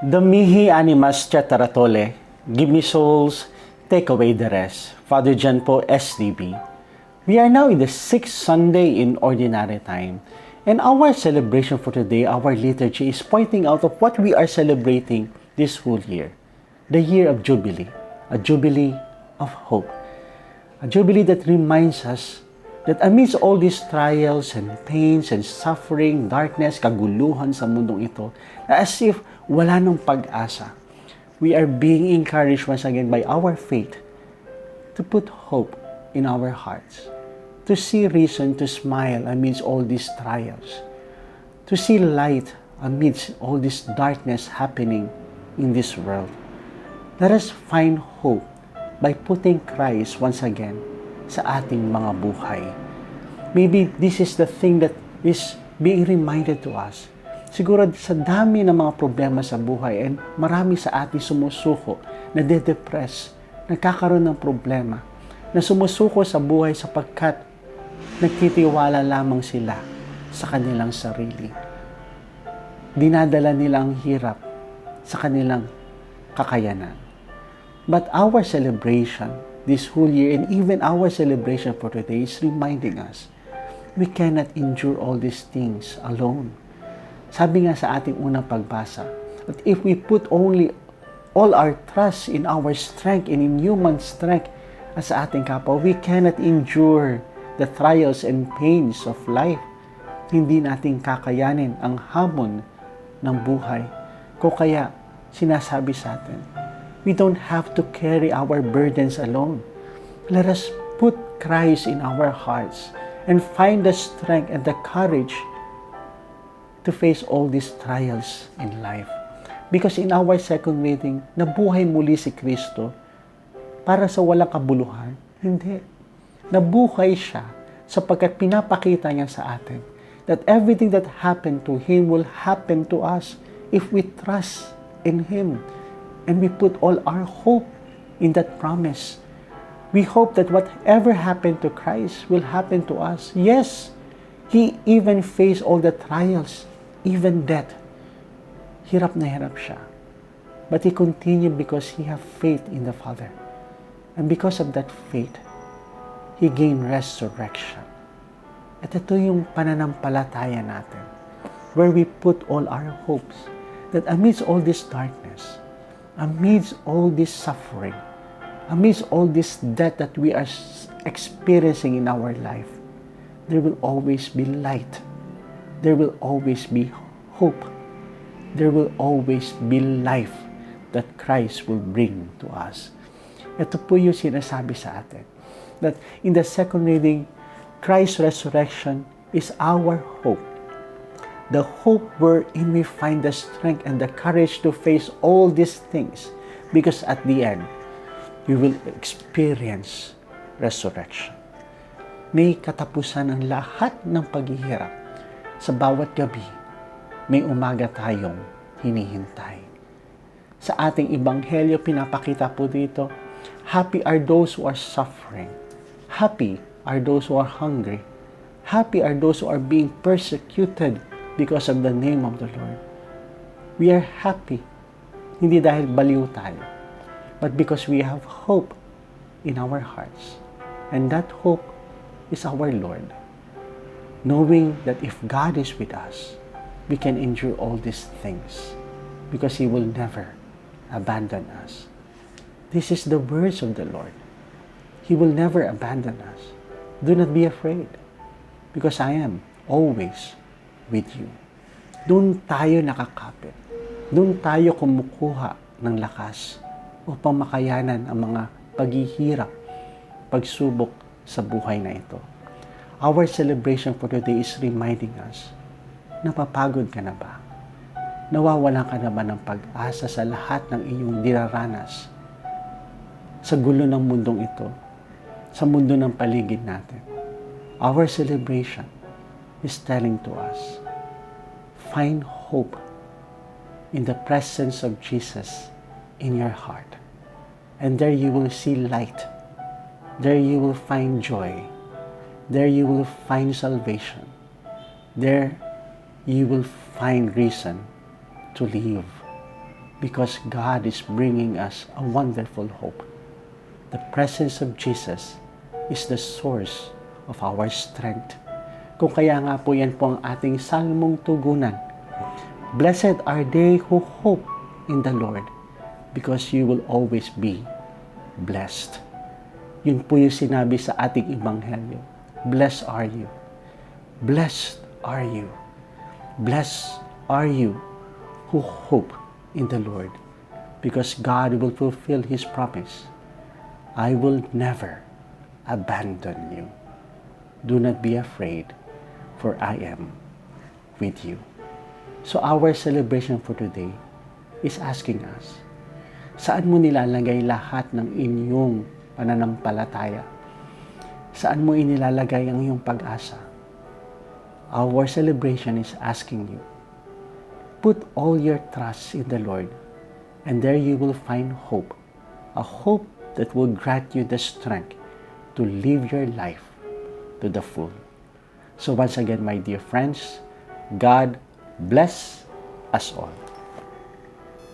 The mihi animas tetraratole, give me souls, take away the rest. Father John po, SDB. We are now in the 6th Sunday in Ordinary Time. And our celebration for today, our liturgy is pointing out of what we are celebrating this whole year. The year of Jubilee, a Jubilee of hope. A Jubilee that reminds us that amidst all these trials and pains and suffering, darkness, kaguluhan sa mundong ito, as if wala nang pag-asa, we are being encouraged once again by our faith to put hope in our hearts, to see reason to smile amidst all these trials, to see light amidst all this darkness happening in this world. Let us find hope by putting Christ once again sa ating mga buhay. Maybe this is the thing that is being reminded to us. Siguro sa dami ng mga problema sa buhay and marami sa ating sumusuko, nade-depress, nagkakaroon ng problema, na sumusuko sa buhay sapagkat nagtitiwala lamang sila sa kanilang sarili. Dinadala nilang hirap sa kanilang kakayanan. But our celebration this whole year and even our celebration for today is reminding us we cannot endure all these things alone. Sabi nga sa ating unang pagbasa, that if we put only all our trust in our strength and in human strength as sa ating kapwa, we cannot endure the trials and pains of life. Hindi natin kakayanin ang hamon ng buhay. Kung kaya, sinasabi sa atin, we don't have to carry our burdens alone. Let us put Christ in our hearts and find the strength and the courage to face all these trials in life. Because in our second reading, nabuhay muli si Kristo para sa walang kabuluhan. Hindi. Nabuhay siya sapagkat pinapakita niya sa atin that everything that happened to Him will happen to us if we trust in Him and we put all our hope in that promise. We hope that whatever happened to Christ will happen to us. Yes, He even faced all the trials, even death. Hirap na hirap siya. But He continued because He have faith in the Father. And because of that faith, He gained resurrection. At ito yung pananampalataya natin, where we put all our hopes, that amidst all this darkness, amidst all this suffering, amidst all this death that we are experiencing in our life, there will always be light. There will always be hope. There will always be life that Christ will bring to us. Ito po yung sinasabi sa atin, that in the second reading, Christ's resurrection is our hope. The hope wherein we find the strength and the courage to face all these things, because at the end, we will experience resurrection. May katapusan ang lahat ng paghihirap. Sa bawat gabi, may umaga tayong hinihintay. Sa ating ebanghelyo, pinapakita po dito, happy are those who are suffering. Happy are those who are hungry. Happy are those who are being persecuted because of the name of the Lord. We are happy, hindi dahil baliw tayo, but because we have hope in our hearts. And that hope is our Lord. Knowing that if God is with us, we can endure all these things because He will never abandon us. This is the words of the Lord. He will never abandon us. Do not be afraid because I am always with you. Doon tayo nakakapit. Doon tayo kumukuha ng lakas upang makayanan ang mga paghihirap, pagsubok sa buhay na ito. Our celebration for today is reminding us, napapagod ka na ba? Nawawalan ka na ba ng pag-asa sa lahat ng iyong dinaranas sa gulo ng mundong ito, sa mundo ng paligid natin? Our celebration is telling to us, find hope in the presence of Jesus in your heart. And there you will see light. There you will find joy. There you will find salvation. There you will find reason to live. because God is bringing us a wonderful hope. The presence of Jesus is the source of our strength. Kung kaya nga po yan po ang ating salmong tugunan. Blessed are they who hope in the Lord, because you will always be blessed. Yun po yung sinabi sa ating Ebanghelyo. Blessed are you. Blessed are you. Blessed are you who hope in the Lord, because God will fulfill His promise. I will never abandon you. Do not be afraid, for I am with you. So our celebration for today is asking us, saan mo nilalagay lahat ng inyong pananampalataya? Saan mo inilalagay ang iyong pag-asa? Our celebration is asking you, put all your trust in the Lord, and there you will find hope, a hope that will grant you the strength to live your life to the full. So once again, my dear friends, God bless us all.